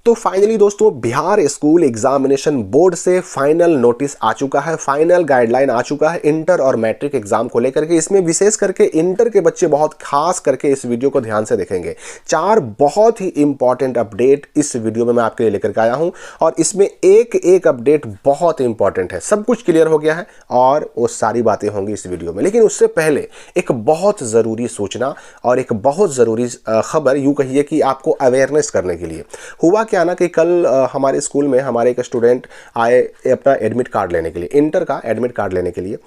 तो फाइनली दोस्तों Bihar school examination board से फाइनल नोटिस आ चुका है, फाइनल गाइडलाइन आ चुका है इंटर और मैट्रिक एग्जाम को लेकर के। इसमें विशेष करके इंटर के बच्चे बहुत खास करके इस वीडियो को ध्यान से देखेंगे। 4 बहुत ही इंपॉर्टेंट अपडेट इस वीडियो में मैं आपके लिए लेकर के आया हूं और इसमें एक एक अपडेट बहुत इंपॉर्टेंट है। सब कुछ क्लियर हो गया है और वो सारी बातें होंगी इस वीडियो में। लेकिन उससे पहले एक बहुत ज़रूरी सूचना और एक बहुत ज़रूरी खबर, यूँ कहिए कि आपको अवेयरनेस करने के लिए। हुआ क्या ना कि कल हमारे स्कूल में हमारे एक स्टूडेंट आए अपना एडमिट कार्ड लेने के लिए, इंटर का एडमिट कार्ड लेने के लिए।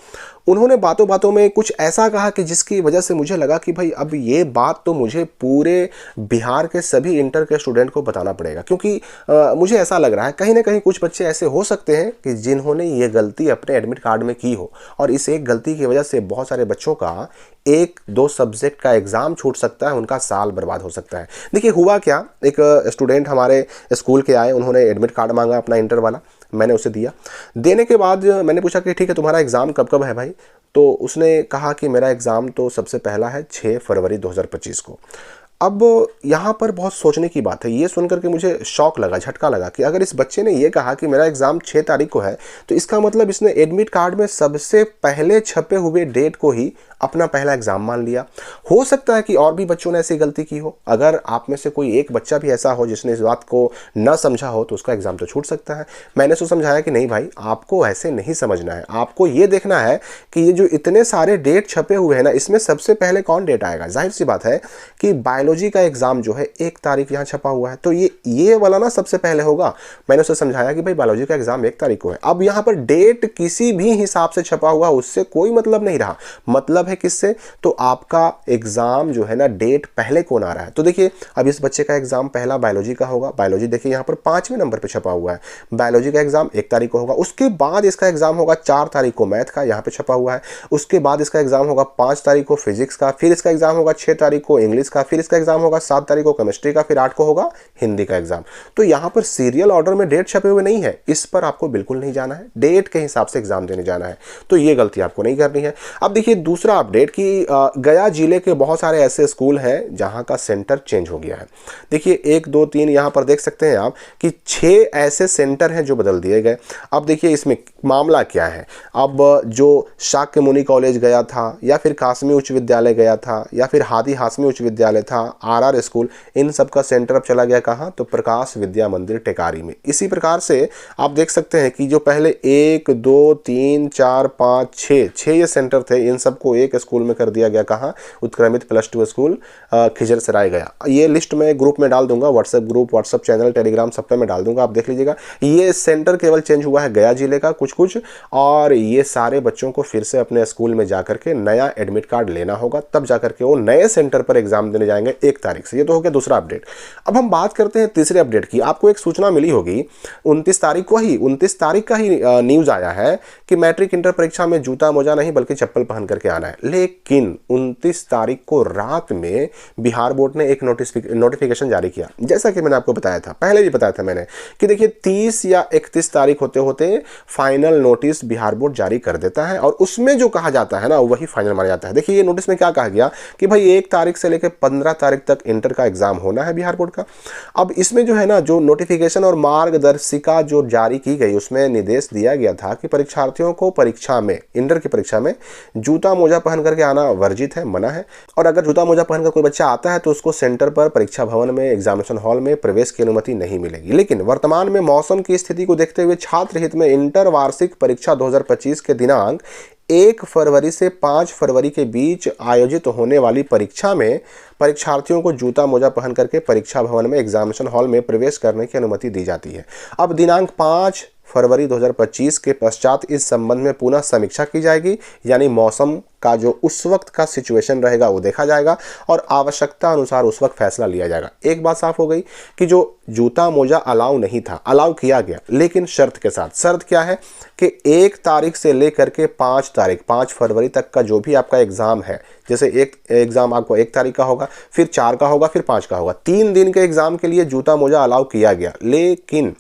उन्होंने बातों बातों में कुछ ऐसा कहा कि जिसकी वजह से मुझे लगा कि भाई अब ये बात तो मुझे पूरे बिहार के सभी इंटर के स्टूडेंट को बताना पड़ेगा, क्योंकि मुझे ऐसा लग रहा है कहीं ना कहीं कुछ बच्चे ऐसे हो सकते हैं कि जिन्होंने ये गलती अपने एडमिट कार्ड में की हो और इस एक गलती की वजह से बहुत सारे बच्चों का 1-2 सब्जेक्ट का एग्ज़ाम छूट सकता है, उनका साल बर्बाद हो सकता है। देखिए हुआ क्या, एक स्टूडेंट हमारे स्कूल के आए, उन्होंने एडमिट कार्ड मांगा अपना इंटर वाला, मैंने उसे दिया। देने के बाद मैंने पूछा कि ठीक है तुम्हारा एग्ज़ाम कब कब है भाई? तो उसने कहा कि मेरा एग्ज़ाम तो सबसे पहला है 6 फरवरी 2025 को। अब यहाँ पर बहुत सोचने की बात है। ये सुनकर के मुझे शॉक लगा, झटका लगा कि अगर इस बच्चे ने ये कहा कि मेरा एग्ज़ाम 6 तारीख को है, तो इसका मतलब इसने एडमिट कार्ड में सबसे पहले छपे हुए डेट को ही अपना पहला एग्ज़ाम मान लिया। हो सकता है कि और भी बच्चों ने ऐसी गलती की हो। अगर आप में से कोई एक बच्चा भी ऐसा हो जिसने इस बात को न समझा हो तो उसका एग्ज़ाम तो छूट सकता है। मैंने उसको समझाया कि नहीं भाई, आपको ऐसे नहीं समझना है, आपको ये देखना है कि ये जो इतने सारे डेट छपे हुए हैं ना, इसमें सबसे पहले कौन डेट आएगा। जाहिर सी बात है कि बायोलॉजी का एग्ज़ाम जो है 1 तारीख यहाँ छपा हुआ है, तो ये वाला ना सबसे पहले होगा। मैंने उसे समझाया कि भाई बायोलॉजी का एग्ज़ाम 1 तारीख को है। अब यहाँ पर डेट किसी भी हिसाब से छपा हुआ उससे कोई मतलब नहीं रहा। मतलब है किससे? तो आपका एग्जाम जो है ना, डेट पहले कौन आ रहा है। तो देखिए अब इस बच्चे का एग्जाम पहला बायोलॉजी का होगा। बायोलॉजी देखिए यहाँ पर 5वें नंबर पे छपा हुआ है। बायोलॉजी का एग्जाम 1 तारीख को होगा। उसके बाद इसका एग्जाम होगा 4 तारीख को मैथ का, यहाँ पे छपा हुआ है। उसके बाद इसका एग्जाम होगा 5 तारीख को फिजिक्स का, फिर इसका एग्जाम होगा 6 तारीख को इंग्लिश का, फिर इसका एग्जाम होगा 7 तारीख को केमिस्ट्री का, फिर 8 को होगा हिंदी का एग्जाम। तो यहाँ पर सीरियल ऑर्डर में डेट छपे हुए नहीं है, इस पर आपको बिल्कुल नहीं जाना है। डेट के हिसाब से एग्जाम देने जाना है, तो ये गलती आपको नहीं करनी है। अब देखिए दूसरा अपडेट कि गया जिले के बहुत सारे ऐसे स्कूल हैं जहां का सेंटर चेंज हो गया है। देखिए 1 2 3 यहां पर देख सकते हैं आप कि 6 ऐसे सेंटर हैं जो बदल दिए गए। अब देखिए इसमें मामला क्या है। अब जो शाक्य मुनि कॉलेज गया था, या फिर कासमी उच्च विद्यालय गया था, या फिर हादी हासमी उच्च विद्यालय था, RR स्कूल, इन सब का सेंटर अब चला गया कहाँ? तो प्रकाश विद्या मंदिर टेकारी में। इसी प्रकार से आप देख सकते हैं कि जो पहले 1 2 3 4 5 6 ये सेंटर थे, इन सबको एक स्कूल में कर दिया गया। कहाँ? उत्क्रमित +2 स्कूल खिजरसराय गया। ये लिस्ट मैं ग्रुप में डाल दूंगा, WhatsApp group, WhatsApp channel, Telegram सब पे मैं डाल दूंगा, आप देख लीजिएगा। ये सेंटर केवल चेंज हुआ है गया जिले का कुछ कुछ, और ये सारे बच्चों को फिर से अपने स्कूल में जाकर के नया एडमिट कार्ड लेना होगा, तब जाकर के वो नए सेंटर पर एग्जाम देने जाएंगे 1 तारीख से। ये तो हो गया दूसरा अपडेट। अब हम बात करते हैं तीसरे अपडेट की। आपको एक सूचना मिली होगी 29 तारीख का ही न्यूज आया है कि मैट्रिक इंटर परीक्षा में जूता मोजा नहीं बल्कि चप्पल पहन करके आना है। लेकिन 29 तारीख को रात में बिहार बोर्ड ने एक नोटिफिकेशन जारी किया। जैसा कि मैंने आपको बताया था, पहले भी बताया था मैंने, कि देखिए 30 या 31 तारीख होते होते फाइनल नोटिस बिहार बोर्ड जारी कर देता है और उसमें जो कहा जाता है ना वही फाइनल माना जाता है। देखिए ये नोटिस में क्या कहा गया कि भाई 1 तारीख से लेकर 15 तारीख तक इंटर का एग्जाम होना है बिहार बोर्ड का। अब इसमें जो है ना, जो नोटिफिकेशन और मार्गदर्शिका जो जारी की गई, उसमें निर्देश दिया गया था कि परीक्षार्थियों को परीक्षा में, इंटर की परीक्षा में जूता मोजा पहन करके आना वर्जित है, मना है। और अगर जूता मोजा पहनकर कोई बच्चा आता है तो उसको सेंटर पर, परीक्षा भवन में, एग्जामिनेशन हॉल में प्रवेश की अनुमति नहीं मिलेगी। लेकिन वर्तमान में मौसम की स्थिति को देखते हुए छात्र हित में इंटर वार्षिक परीक्षा 2025 के दिनांक 1 फरवरी से 5 फरवरी के बीच आयोजित होने वाली परीक्षा में परीक्षार्थियों को जूता मोजा पहन करके परीक्षा भवन में, एग्जामिनेशन हॉल में प्रवेश करने की अनुमति दी जाती है। अब दिनांक 5 फरवरी 2025 के पश्चात इस संबंध में पुनः समीक्षा की जाएगी, यानी मौसम का जो उस वक्त का सिचुएशन रहेगा वो देखा जाएगा और आवश्यकता अनुसार उस वक्त फैसला लिया जाएगा। एक बात साफ हो गई कि जो जूता मोजा अलाउ नहीं था, अलाउ किया गया, लेकिन शर्त के साथ। शर्त क्या है कि 1 तारीख से लेकर के 5 फरवरी तक का जो भी आपका एग्जाम है, जैसे एक एग्जाम आपको 1 तारीख का होगा, फिर 4 का होगा, फिर 5 का होगा, 3 दिन के एग्जाम के लिए जूता मोजा अलाउ किया गया। लेकिन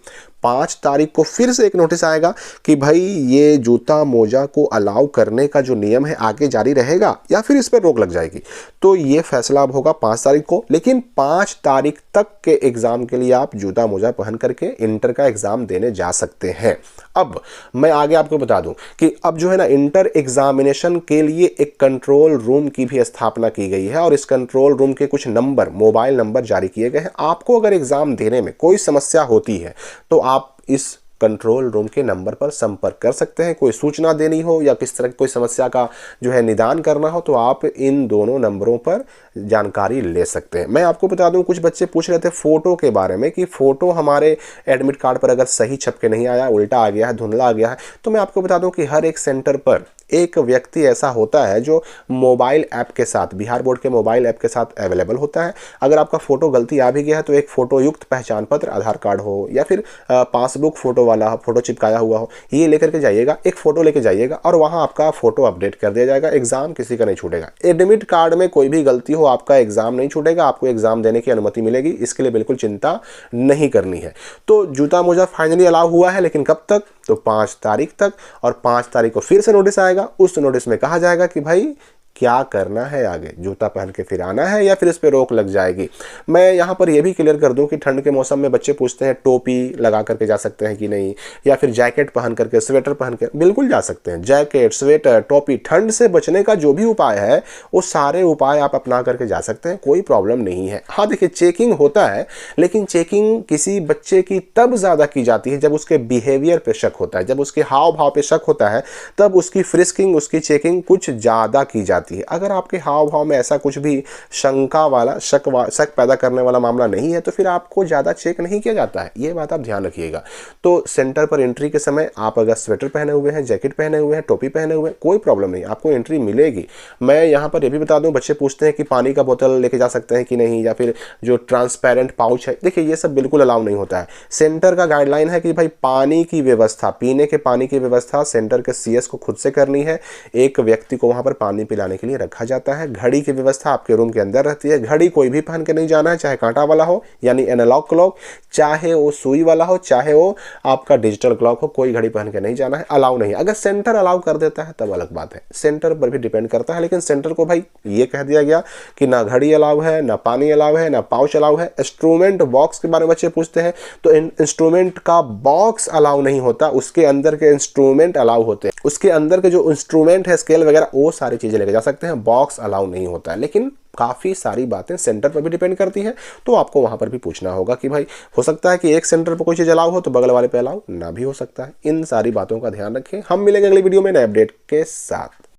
5 तारीख को फिर से एक नोटिस आएगा कि भाई ये जूता मोजा को अलाउ करने का जो नियम है आगे जारी रहेगा या फिर इस पर रोक लग जाएगी। तो ये फैसला अब होगा 5 तारीख को, लेकिन 5 तारीख तक के एग्जाम के लिए आप जूता मोजा पहन करके इंटर का एग्जाम देने जा सकते हैं। अब मैं आगे आपको बता दूं कि अब जो है ना इंटर एग्जामिनेशन के लिए एक कंट्रोल रूम की भी स्थापना की गई है और इस कंट्रोल रूम के कुछ नंबर, मोबाइल नंबर जारी किए गए हैं। आपको अगर एग्जाम देने में कोई समस्या होती है तो आप इस कंट्रोल रूम के नंबर पर संपर्क कर सकते हैं। कोई सूचना देनी हो या किस तरह की कोई समस्या का जो है निदान करना हो तो आप इन दोनों नंबरों पर जानकारी ले सकते हैं। मैं आपको बता दूं, कुछ बच्चे पूछ रहे थे फोटो के बारे में कि फोटो हमारे एडमिट कार्ड पर अगर सही छप के नहीं आया, उल्टा आ गया है, धुंधला आ गया है, तो मैं आपको बता दूं कि हर एक सेंटर पर एक व्यक्ति ऐसा होता है जो मोबाइल ऐप के साथ, बिहार बोर्ड के मोबाइल ऐप के साथ अवेलेबल होता है। अगर आपका फोटो गलती आ भी गया है तो एक फोटो युक्त पहचान पत्र, आधार कार्ड हो या फिर पासबुक फोटो वाला फोटो चिपकाया हुआ हो, ये लेकर के जाइएगा, एक फोटो लेके जाइएगा और वहां आपका फोटो अपडेट कर दिया जाएगा। एग्जाम किसी का नहीं छूटेगा। एडमिट कार्ड में कोई भी गलती हो आपका एग्जाम नहीं छूटेगा, आपको एग्जाम देने की अनुमति मिलेगी। इसके लिए बिल्कुल चिंता नहीं करनी है। तो जूता मोजा फाइनली अलाउ हुआ है, लेकिन कब तक? तो 5 तारीख तक, और 5 तारीख को फिर से नोटिस आएगा। उस नोटिस में कहा जाएगा कि भाई क्या करना है आगे, जूता पहन के फिर आना है या फिर इस पे रोक लग जाएगी। मैं यहाँ पर यह भी क्लियर कर दूं कि ठंड के मौसम में बच्चे पूछते हैं टोपी लगा करके जा सकते हैं कि नहीं, या फिर जैकेट पहन करके, स्वेटर पहन के, बिल्कुल जा सकते हैं। जैकेट, स्वेटर, टोपी, ठंड से बचने का जो भी उपाय है वो सारे उपाय आप अपना करके जा सकते हैं, कोई प्रॉब्लम नहीं है। हाँ देखिए, चेकिंग होता है, लेकिन चेकिंग किसी बच्चे की तब ज़्यादा की जाती है जब उसके बिहेवियर पे शक होता है, जब उसके हाव भाव पे शक होता है, तब उसकी फ्रिस्किंग, उसकी चेकिंग कुछ ज़्यादा की जाती है। अगर आपके हाव भाव में ऐसा कुछ भी शंका वाला, शक पैदा करने वाला मामला नहीं है तो फिर आपको ज़्यादा चेक नहीं किया जाता है। ये बात आप ध्यान रखिएगा। तो सेंटर पर एंट्री के समय आप अगर स्वेटर पहने हुए हैं, जैकेट पहने हुए हैं, टोपी पहने हुए हैं, कोई प्रॉब्लम नहीं, आपको एंट्री मिलेगी। मैं यहाँ पर यह भी बता दूँ, बच्चे पूछते हैं कि पानी का बोतल लेके जा सकते हैं कि नहीं, या फिर जो ट्रांसपेरेंट पाउच है, देखिए ये सब बिल्कुल अलाउ नहीं होता है। सेंटर का गाइडलाइन है कि भाई पानी की व्यवस्था, पीने के पानी की व्यवस्था सेंटर के CS को खुद से करनी है। एक व्यक्ति को वहां पर पानी पिलाने के लिए रखा जाता है। घड़ी की व्यवस्था आपके रूम के अंदर रहती है। घड़ी कोई भी पहन के नहीं जाना है, चाहे कांटा वाला हो यानी एनालॉग क्लॉक, चाहे वो सुई वाला हो, चाहे वो आपका डिजिटल क्लॉक हो, कोई घड़ी पहन के नहीं जाना है, अलाउ नहीं। अगर सेंटर अलाउ कर देता है तब अलग बात है, सेंटर पर भी डिपेंड करता है। लेकिन सेंटर को भाई ये कह दिया गया कि ना घड़ी अलाउ है, ना पानी अलाउ है, ना पाउच अलाउ है। इंस्ट्रूमेंट बॉक्स के बारे में बच्चे पूछते हैं, तो इंस्ट्रूमेंट का बॉक्स अलाउ नहीं होता, उसके अंदर के इंस्ट्रूमेंट अलाउ होते हैं। उसके अंदर के जो इंस्ट्रूमेंट है, स्केल वगैरह, वो सारी चीजें लेके जा सकते हैं। बॉक्स अलाउ नहीं होता है। लेकिन काफ़ी सारी बातें सेंटर पर भी डिपेंड करती हैं, तो आपको वहां पर भी पूछना होगा कि भाई हो सकता है कि एक सेंटर पर कोई चीज़ अलाउ हो तो बगल वाले पे अलाउ ना भी हो सकता है। इन सारी बातों का ध्यान रखें। हम मिलेंगे अगली वीडियो में नए अपडेट के साथ।